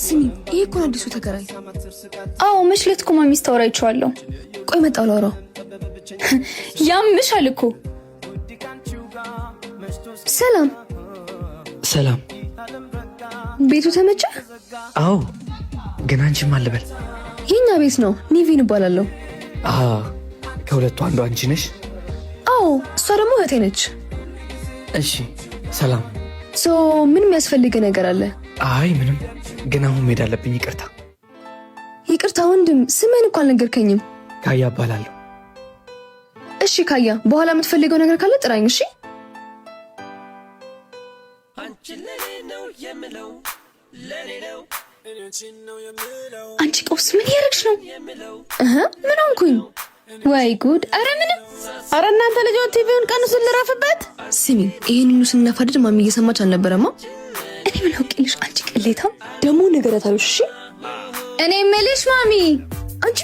ስሚ ይሄ እኮ አዲሱ ተከራይ። አዎ መሽለት እኮ ማሚ ስታወራይቻለሁ። ቆይ መጣሁ ላውራው። ያምሻል እኮ። ሰላም ሰላም። ቤቱ ተመቸ? አዎ ግን አንቺ ማን ልበል? የኛ ቤት ነው። ኒቪን እባላለሁ። ከሁለቱ አንዱ አንቺ ነሽ? አዎ እሷ ደግሞ እህቴ ነች። እሺ ሰላም። ምን የሚያስፈልግ ነገር አለ? አይ ምንም፣ ግን አሁን መሄድ አለብኝ። ይቅርታ። ይቅርታ ወንድም፣ ስምህን እኮ አልነገርከኝም። ካያ እባላለሁ። እሺ ካያ፣ በኋላ የምትፈልገው ነገር ካለ ጥራኝ። እሺ አንቺ ቀውስ ምን ያደርግሽ ነው? ምን ሆንኩኝ? ወይ ጉድ! አረ ምንም። አረ እናንተ ልጆች ቲቪውን ቀንሱን ልረፍበት። ስሚ ይሄን ሁሉ ስናፋድድ ማሚ እየሰማች አልነበረማ? እኔ ምን አውቄልሽ? አንቺ ቅሌታም ደግሞ ነገረታለሽ። እሺ እኔ የምልሽ ማሚ አንቺ